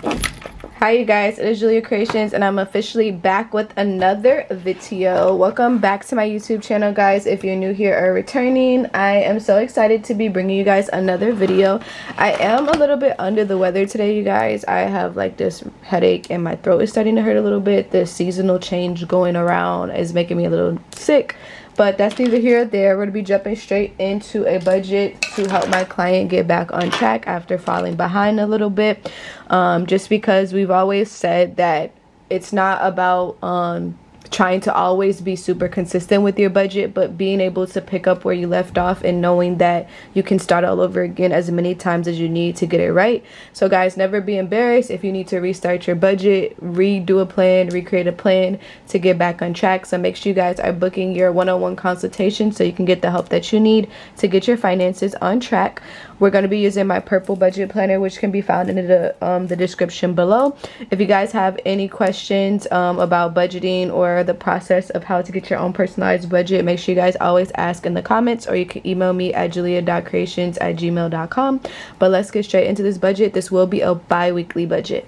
Hi you guys, it is Jaliyah.Kreationz and I'm officially back with another video. Welcome back to my YouTube channel, guys. If you're new here or returning, I am so excited to be bringing you guys another video. I am a little bit under the weather today, you guys. I have like this headache and my throat is starting to hurt a little bit. The seasonal change going around is making me a little sick. But that's neither here nor there. We're going to be jumping straight into a budget to help my client get back on track after falling behind a little bit. Just because we've always said that it's not about trying to always be super consistent with your budget, but being able to pick up where you left off and knowing that you can start all over again as many times as you need to get it right. So guys, never be embarrassed if you need to restart your budget, redo a plan, recreate a plan to get back on track. So make sure you guys are booking your one-on-one consultation so you can get the help that you need to get your finances on track. We're going to be using my purple budget planner, which can be found in the description below. If you guys have any questions about budgeting or the process of how to get your own personalized budget, make sure you guys always ask in the comments, or you can email me at Jaliyah.Kreationz@gmail.com. But let's get straight into this budget. This will be a bi-weekly budget.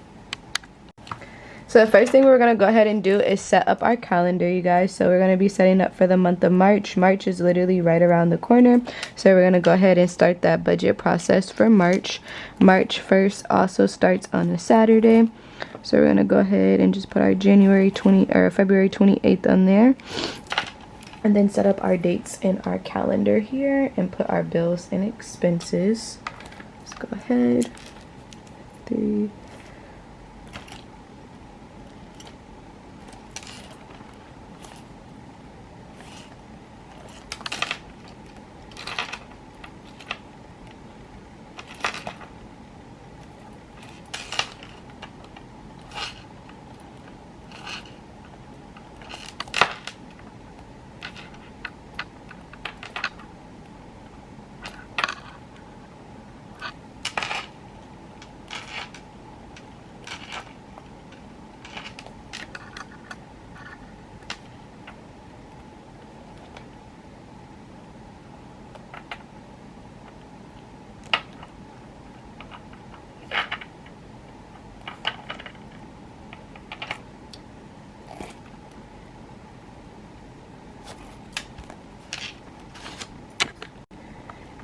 So the first thing we're going to go ahead and do is set up our calendar, you guys. So we're going to be setting up for the month of March. March is literally right around the corner. So we're going to go ahead and start that budget process for March. March 1st also starts on a Saturday. So we're going to go ahead and just put our February 28th on there. And then set up our dates in our calendar here and put our bills and expenses. Let's go ahead. 3.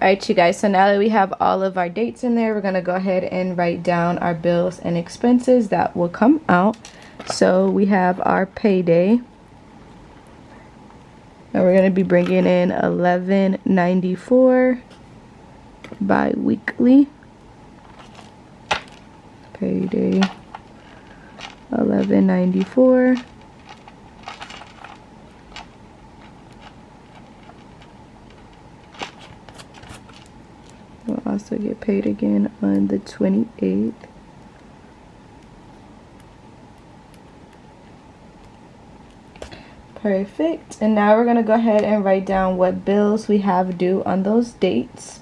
Alright you guys, so now that we have all of our dates in there, we're going to go ahead and write down our bills and expenses that will come out. So we have our payday, and we're going to be bringing in $11.94 bi-weekly. Payday $11.94. We'll also get paid again on the 28th. Perfect. And now we're going to go ahead and write down what bills we have due on those dates.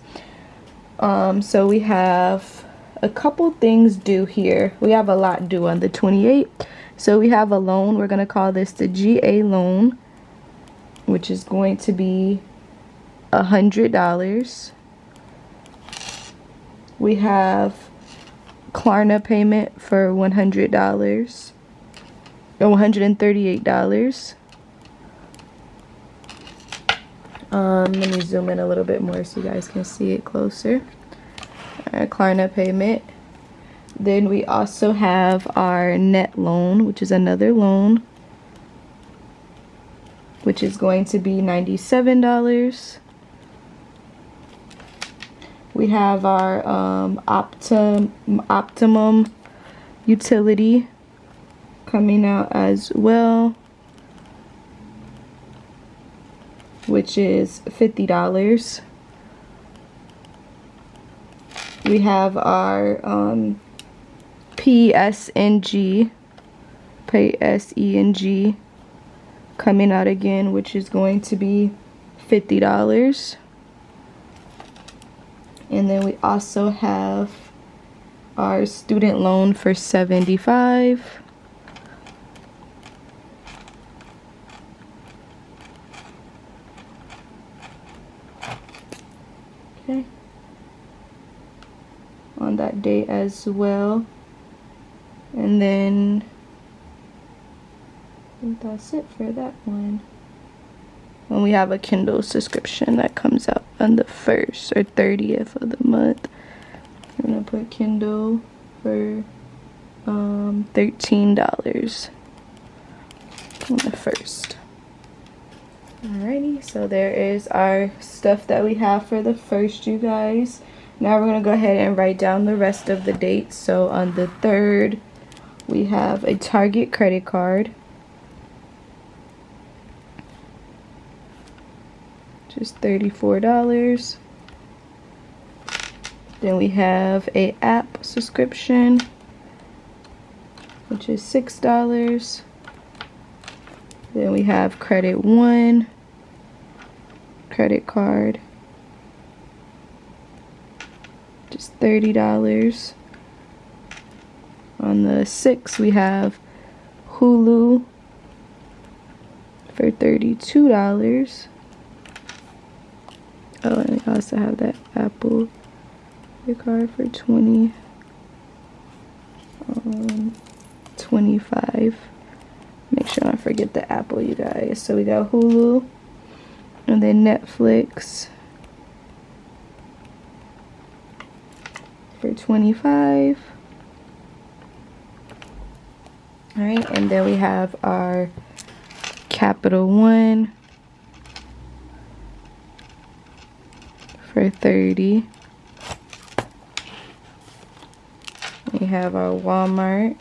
So we have a couple things due here. We have a lot due on the 28th. So we have a loan. We're going to call this the GA loan, which is going to be $100. We have Klarna payment for $100 or $138. Let me zoom in a little bit more so you guys can see it closer. Our Klarna payment. Then we also have our net loan, which is another loan, which is going to be $97. We have our Optimum utility coming out as well, which is $50. We have our PSENG coming out again, which is going to be $50. And then we also have our student loan for $75. Okay. On that day as well. And then I think that's it for that one. And we have a Kindle subscription that comes out on the 1st or 30th of the month. I'm gonna put Kindle for $13 on the 1st. Alrighty, so there is our stuff that we have for the 1st, you guys. Now we're gonna go ahead and write down the rest of the dates. So on the 3rd, we have a Target credit card. Just $34. Then we have a app subscription, which is $6. Then we have Credit One credit card, just $30. On the 6th, we have Hulu for $32. Oh, and we also have that Apple card for $25. Make sure I don't forget the Apple, you guys. So we got Hulu, and then Netflix for $25. All right, and then we have our Capital One for $30. We have our Walmart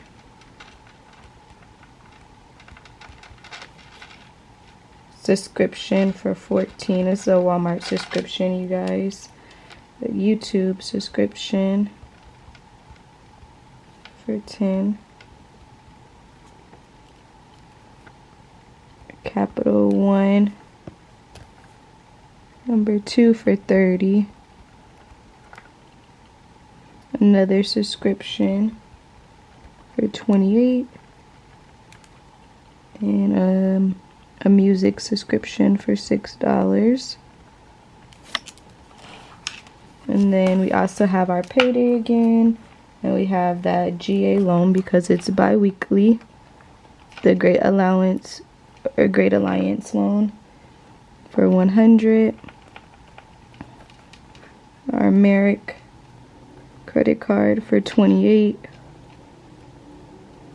subscription for $14. This is a Walmart subscription, you guys. The YouTube subscription for $10. Capital One #2 for $30. Another subscription for $28. And a music subscription for $6. And then we also have our payday again, and we have that GA loan because it's bi-weekly, the Great Alliance loan for $100. Our Merrick credit card for $28.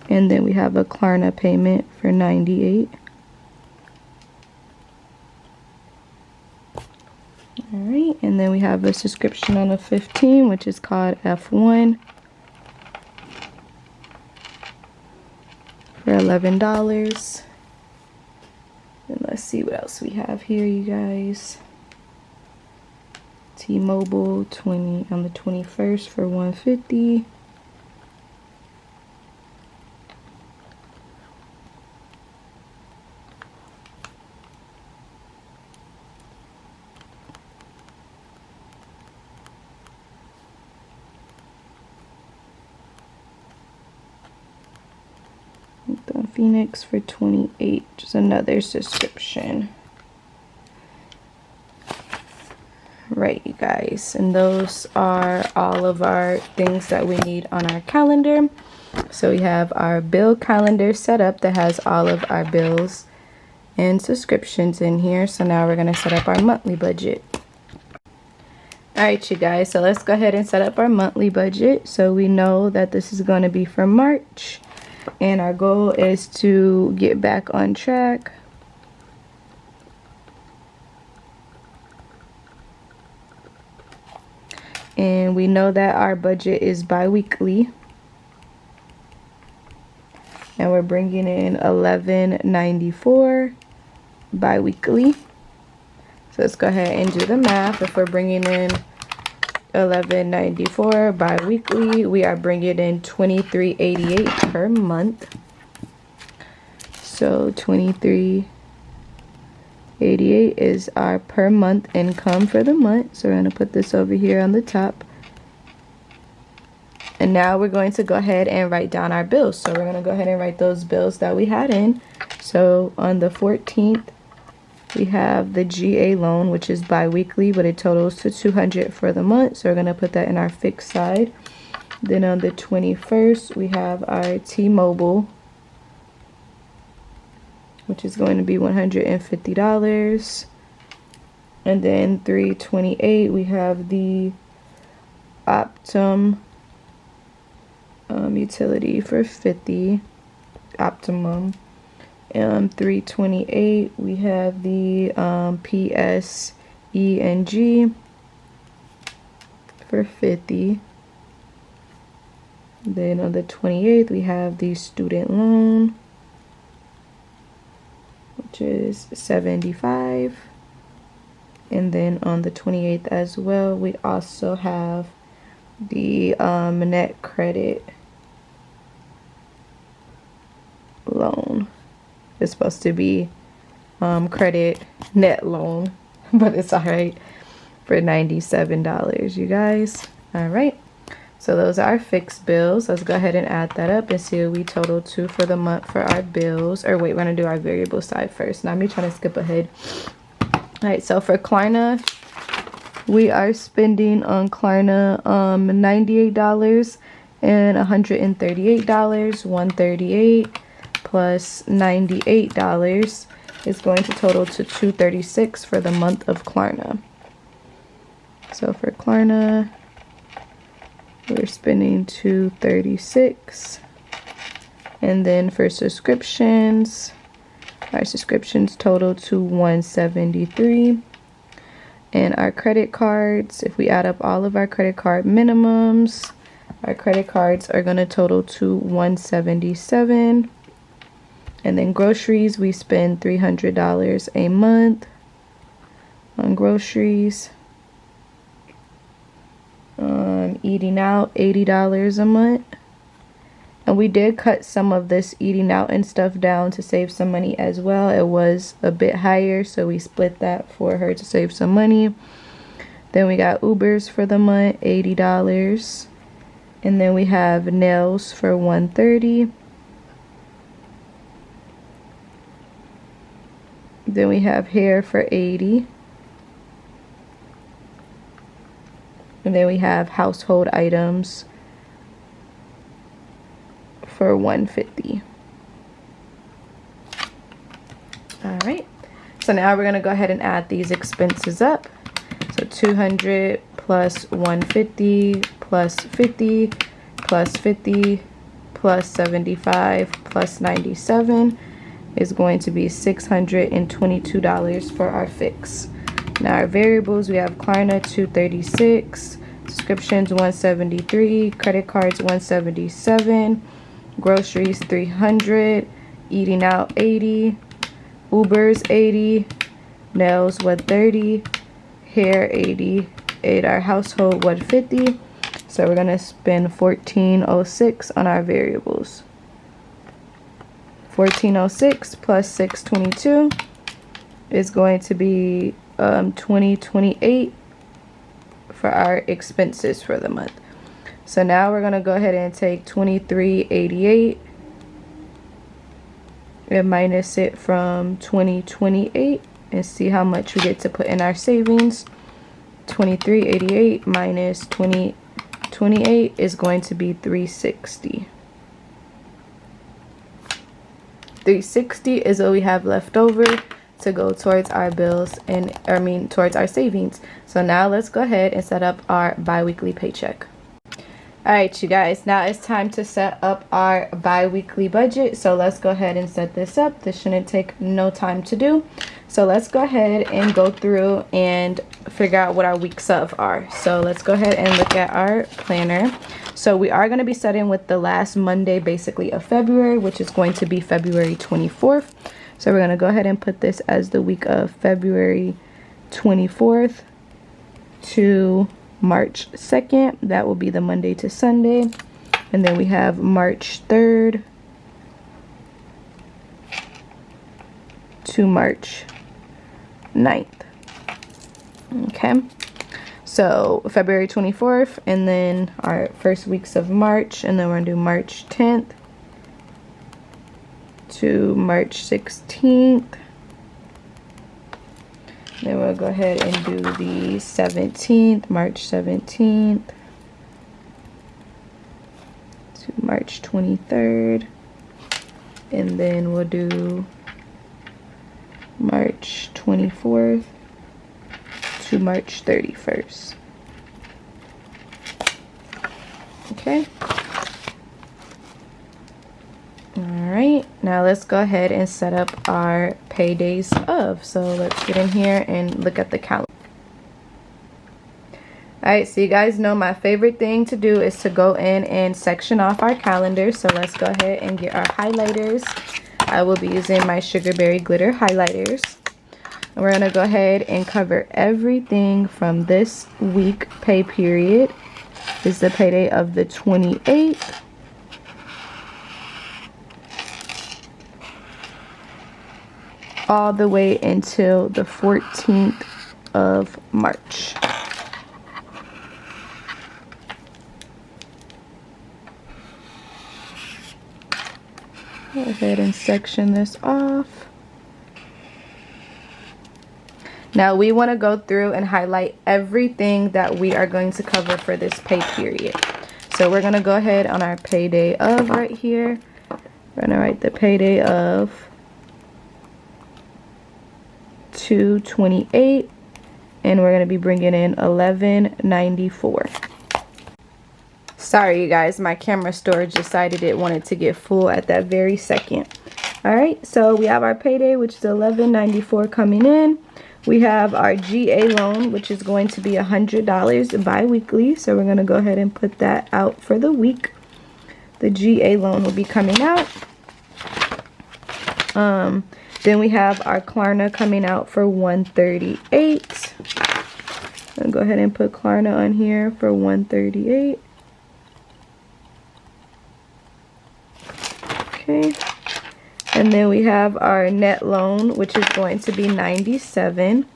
And then we have a Klarna payment for $98. Alright, and then we have a subscription on the 15th, which is called F1 for $11. And let's see what else we have here, you guys. T-Mobile 20 on the 21st for $150. Phoenix for $28, just another subscription. Right, you guys, and those are all of our things that we need on our calendar. So we have our bill calendar set up that has all of our bills and subscriptions in here. So now we're going to set up our monthly budget. Alright, you guys, so let's go ahead and set up our monthly budget. So we know that this is going to be for March, and our goal is to get back on track. And we know that our budget is bi-weekly, and we're bringing in $11.94 bi-weekly. So let's go ahead and do the math. If we're bringing in $11.94 bi-weekly, we are bringing in $23.88 per month. So $23.88 is our per month income for the month. So we're going to put this over here on the top. And now we're going to go ahead and write down our bills. So we're going to go ahead and write those bills that we had in. So on the 14th, we have the GA loan, which is bi-weekly, but it totals to $200 for the month. So we're going to put that in our fixed side. Then on the 21st, we have our T-Mobile, which is going to be $150. And then 3/28, we have the Optum utility for $50, Optimum. 3/28, we have the PSENG for $50. Then on the 28th, we have the student loan, which is $75. And then on the 28th as well, we also have the net credit loan. It's supposed to be credit net loan, but it's all right, for $97, you guys. All right, so those are our fixed bills. Let's go ahead and add that up and see what we total to for the month for our bills. Or wait, we're gonna do our variable side first. Now I'm trying to skip ahead. All right, so for Klarna, we are spending on Klarna $98 and $138. $138 plus $98 is going to total to $236 for the month of Klarna. So for Klarna, we're spending $236. And then for subscriptions, our subscriptions total to $173. And our credit cards, if we add up all of our credit card minimums, our credit cards are going to total to $177. And then groceries, we spend $300 a month on groceries. Eating out, $80 a month. And we did cut some of this eating out and stuff down to save some money as well. It was a bit higher, so we split that for her to save some money. Then we got Ubers for the month, $80. And then we have nails for $130. Then we have hair for $80. And then we have household items for $150. All right, so now we're gonna go ahead and add these expenses up. So 200 plus 150 plus 50 plus 50 plus 75 plus 97 is going to be $622 for our fix. Now our variables, we have Klarna $236, subscriptions $173, credit cards $177, groceries $300, eating out $80, Ubers $80, nails $130, hair $80, and our household $150. So we're gonna spend $1406 on our variables. $1406 plus $622 is going to be $2028 for our expenses for the month. So now we're gonna go ahead and take $2388 and minus it from $2028 and see how much we get to put in our savings. $2388 minus $2028 is going to be $360. $360 is what we have left over to go towards our bills and towards our savings. So now let's go ahead and set up our bi-weekly paycheck. All right, you guys, now it's time to set up our bi-weekly budget. So let's go ahead and set this up. This shouldn't take no time to do. So let's go ahead and go through and figure out what our weeks of are. So let's go ahead and look at our planner. So we are going to be starting with the last Monday basically of February, which is going to be February 24th. So we're going to go ahead and put this as the week of February 24th to March 2nd. That will be the Monday to Sunday. And then we have March 3rd to March 9th. Okay. So February 24th and then our first weeks of March, and then we're going to do March 10th to March 16th. Then we'll go ahead and do the 17th, March 17th. to March 23rd. And then we'll do March 24th to March 31st. Okay. Alright, now let's go ahead and set up our paydays of. So let's get in here and look at the calendar. Alright, so you guys know my favorite thing to do is to go in and section off our calendar. So let's go ahead and get our highlighters. I will be using my Sugarberry glitter highlighters. And we're going to go ahead and cover everything from this week pay period. This is the payday of the 28th. All the way until the 14th of March. Go ahead and section this off. Now we want to go through and highlight everything that we are going to cover for this pay period. So we're going to go ahead on our payday of right here. We're going to write the payday of 2/28, and we're going to be bringing in $11.94. Sorry you guys, my camera storage decided it wanted to get full at that very second. Alright, so we have our payday, which is $11.94 coming in. We have our GA loan, which is going to be $100 bi-weekly. So we're going to go ahead and put that out for the week. The GA loan will be coming out. Then we have our Klarna coming out for $138. I'll go ahead and put Klarna on here for $138. Okay. And then we have our net loan, which is going to be $97.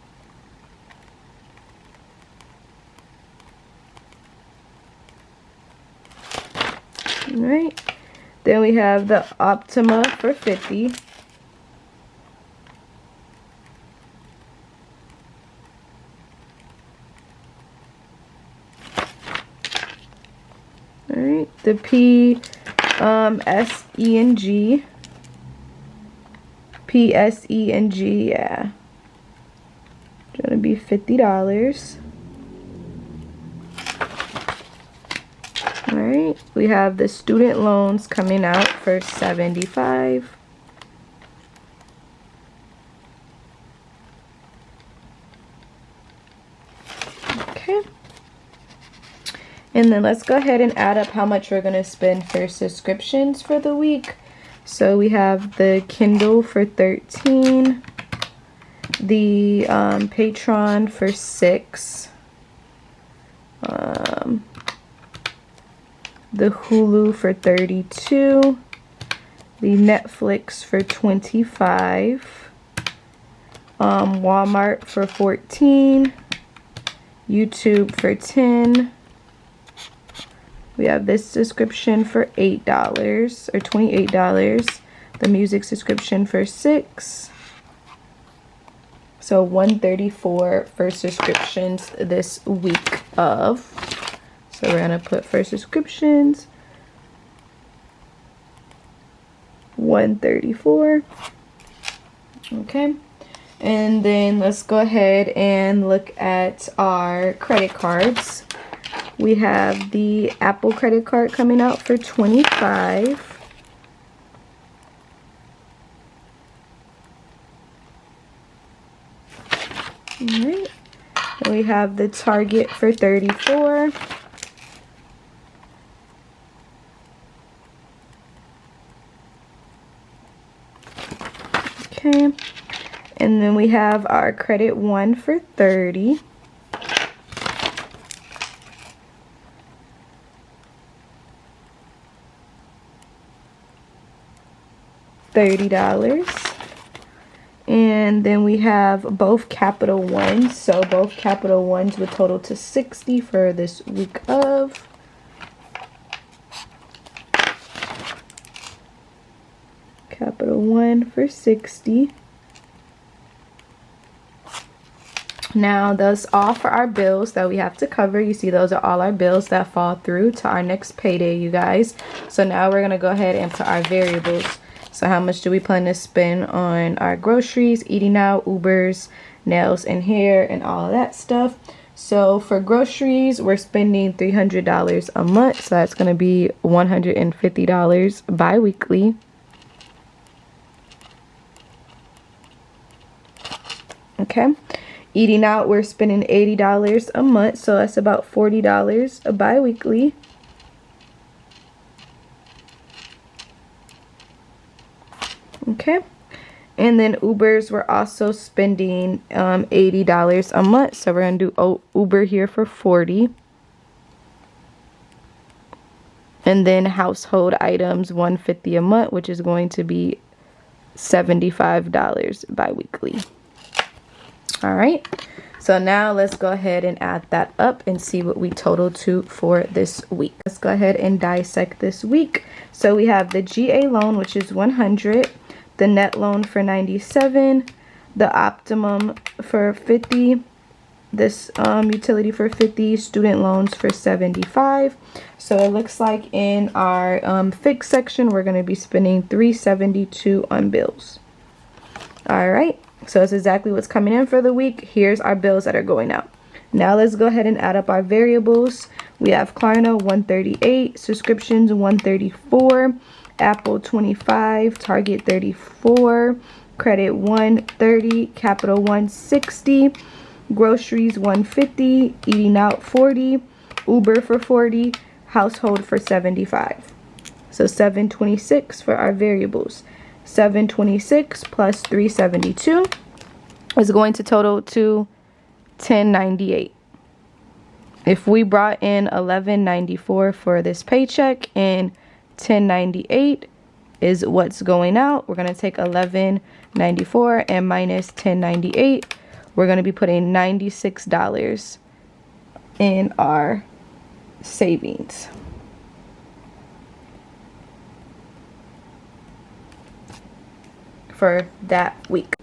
All right. Then we have the Optima for $50. All right. The PSENG. PSENG, yeah. It's gonna be $50. Alright, we have the student loans coming out for $75. Okay. And then let's go ahead and add up how much we're gonna spend for subscriptions for the week. So we have the Kindle for $13, the Patreon for $6, the Hulu for $32, the Netflix for $25, Walmart for $14, YouTube for $10. We have this subscription for $8 or $28. The music subscription for $6. So $134 for subscriptions this week of. So we're gonna put for subscriptions $134. Okay. And then let's go ahead and look at our credit cards. We have the Apple credit card coming out for $25. Alright. And we have the Target for $34. Okay. And then we have our Credit One for $30. $30. And then we have both Capital Ones. So both Capital Ones would total to $60 for this week of. Capital One for $60. Now that's all for our bills that we have to cover. You see, those are all our bills that fall through to our next payday, you guys. So now we're gonna go ahead and put our variables. So how much do we plan to spend on our groceries, eating out, Ubers, nails and hair, and all of that stuff? So for groceries, we're spending $300 a month. So that's gonna be $150 bi-weekly. Okay. Eating out, we're spending $80 a month, so that's about $40 a bi-weekly. Okay. And then Ubers, we're also spending $80 a month, so we're going to do Uber here for $40. And then household items, $150 a month, which is going to be $75 bi-weekly. All right, so now let's go ahead and add that up and see what we total to for this week. Let's go ahead and dissect this week. So we have the GA loan, which is $100, the net loan for $97, the optimum for $50, this utility for $50, student loans for $75. So it looks like in our fixed section, we're going to be spending $372 on bills. All right. So that's exactly what's coming in for the week. Here's our bills that are going out. Now let's go ahead and add up our variables. We have Klarna $138, subscriptions $134, Apple $25, Target $34, credit $130, Capital $160, groceries $150, eating out $40, Uber for $40, household for $75. So $726 for our variables. 726 plus 372 is going to total to 1098. If we brought in 1194 for this paycheck and 1098 is what's going out, we're going to take 1194 and minus 1098. We're going to be putting $96 in our savings. For that week.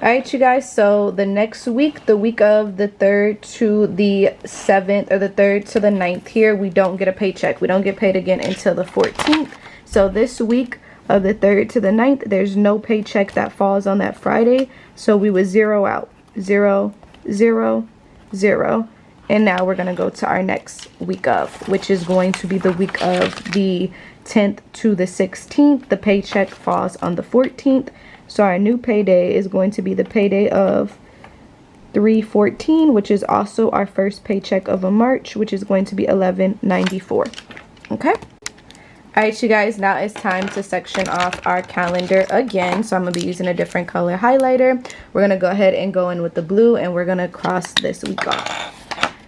All right, you guys, so the next week, the week of the 3rd to the 7th, or the 3rd to the 9th here, we don't get a paycheck. We don't get paid again until the 14th. So this week of the 3rd to the 9th, there's no paycheck that falls on that Friday, so we would zero out. 0 0 0. And now we're going to go to our next week of, which is going to be the week of the 10th to the 16th. The paycheck falls on the 14th. So our new payday is going to be the payday of 3/14, which is also our first paycheck of a March, which is going to be $11.94. Okay. All right, you guys, now it's time to section off our calendar again. So I'm going to be using a different color highlighter. We're going to go ahead and go in with the blue, and we're going to cross this week off.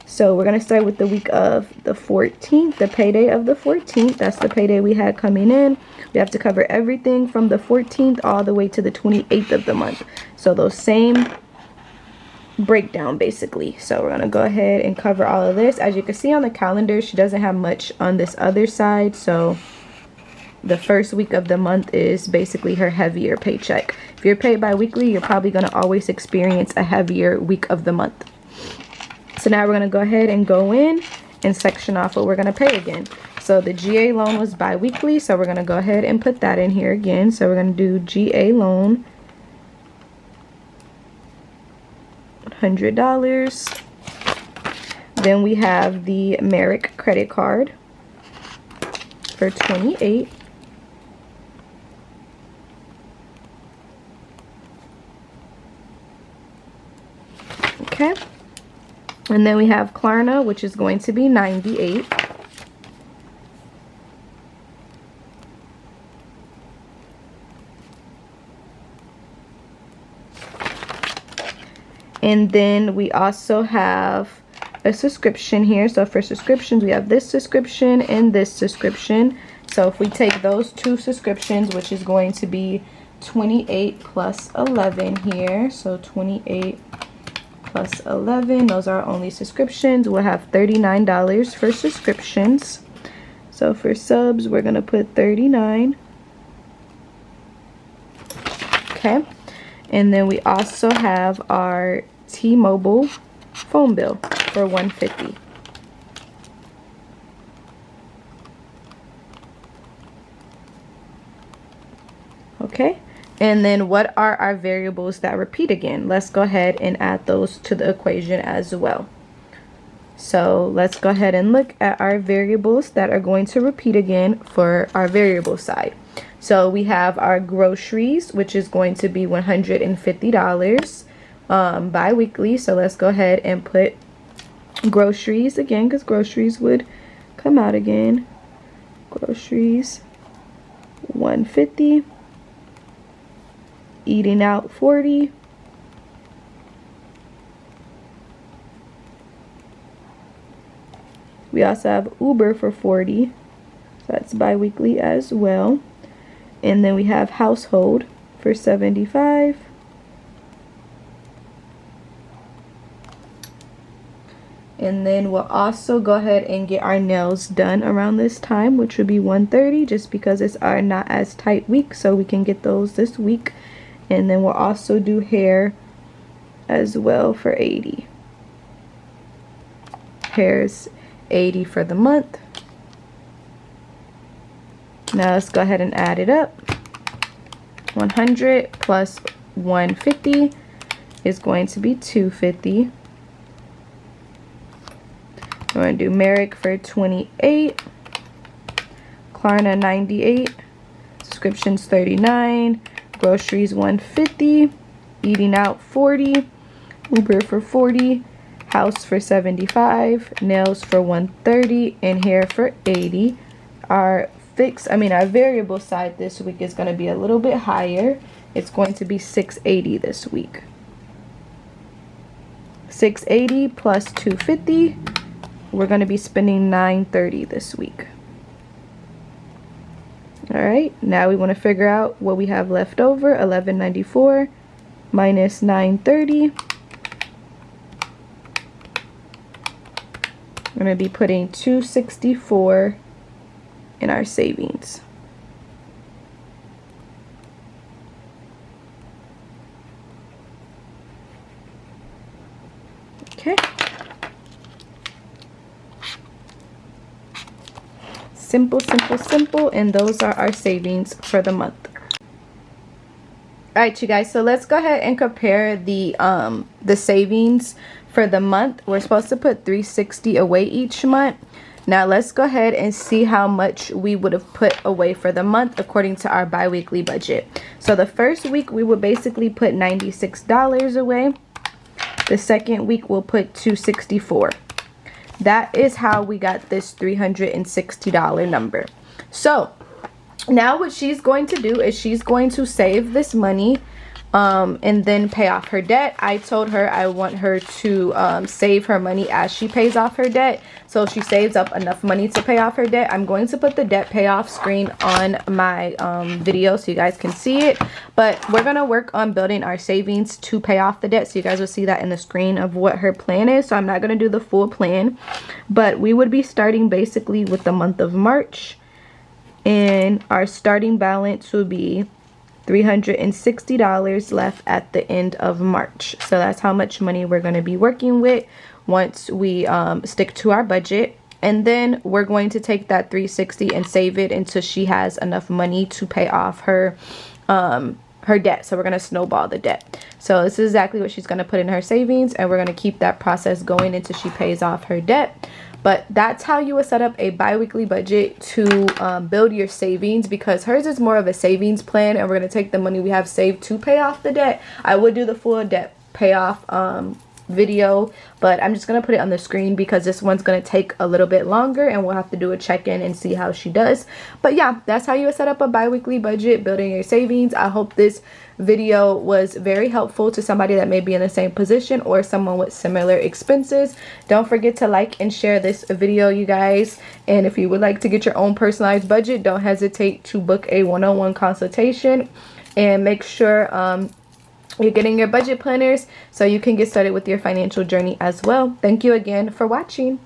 So we're going to start with the week of the 14th, the payday of the 14th. That's the payday we had coming in. We have to cover everything from the 14th all the way to the 28th of the month. So those same breakdown basically. So we're going to go ahead and cover all of this. As you can see on the calendar, she doesn't have much on this other side. So the first week of the month is basically her heavier paycheck. If you're paid bi-weekly, you're probably going to always experience a heavier week of the month. So now we're going to go ahead and go in and section off what we're going to pay again. So the GA loan was bi-weekly, so we're going to go ahead and put that in here again. So we're going to do GA loan, $100. Then we have the Merrick credit card for $28. Okay. And then we have Klarna, which is going to be $98. And then we also have a subscription here. So for subscriptions, we have this subscription and this subscription. So if we take those two subscriptions, which is going to be 28 plus 11 here. So 28 plus 11, those are our only subscriptions. We'll have $39 for subscriptions. So for subs, we're going to put 39. Okay. And then we also have our T-Mobile phone bill for $150. Okay, and then what are our variables that repeat again? Let's go ahead and add those to the equation as well. So let's go ahead and look at our variables that are going to repeat again for our variable side. So we have our groceries, which is going to be $150 bi-weekly. So let's go ahead and put groceries again, because groceries would come out again. Groceries $150. Eating out $40. We also have Uber for $40. So that's bi-weekly as well. And then we have household for $75. And then we'll also go ahead and get our nails done around this time, which would be $130, just because it's our not as tight week, so we can get those this week. And then we'll also do hair as well for $80. Hair's $80 for the month. Now let's go ahead and add it up. 100 plus 150 is going to be $250. We're going to do Merrick for $28. Klarna $98. Subscriptions $39. Groceries $150. Eating out $40. Uber for $40. House for $75. Nails for $130. And hair for $80. Our variable side this week is going to be a little bit higher. It's going to be $680 this week. $680 plus $250. We're going to be spending $930 this week. Alright, now we want to figure out what we have left over. $11.94 minus $930. We're going to be putting $264 in our savings. Okay. Simple, simple, simple, and those are our savings for the month. Alright, you guys, so let's go ahead and compare the savings for the month. We're supposed to put $360 away each month. Now let's go ahead and see how much we would have put away for the month according to our bi-weekly budget. So the first week we would basically put $96 away. The second week we'll put $264. That is how we got this $360 number. So now what she's going to do is she's going to save this money and then pay off her debt. I told her I want her to save her money as she pays off her debt, so she saves up enough money to pay off her debt. I'm going to put the debt payoff screen on my video so you guys can see it, but we're gonna work on building our savings to pay off the debt, so you guys will see that in the screen of what her plan is. So I'm not gonna do the full plan, but we would be starting basically with the month of March, and our starting balance would be $360 left at the end of March. So that's how much money we're going to be working with once we stick to our budget. And then we're going to take that $360 and save it until she has enough money to pay off her debt. So we're going to snowball the debt. So this is exactly what she's going to put in her savings, and we're going to keep that process going until she pays off her debt. But that's how you would set up a bi-weekly budget to build your savings, because hers is more of a savings plan, and we're going to take the money we have saved to pay off the debt. I would do the full debt payoff video, but I'm just going to put it on the screen because this one's going to take a little bit longer, and we'll have to do a check-in and see how she does. But yeah, that's how you would set up a bi-weekly budget, building your savings. I hope this video was very helpful to somebody that may be in the same position or someone with similar expenses. Don't forget to like and share this video, you guys, and if you would like to get your own personalized budget, don't hesitate to book a one-on-one consultation, and make sure you're getting your budget planners so you can get started with your financial journey as well. Thank you again for watching.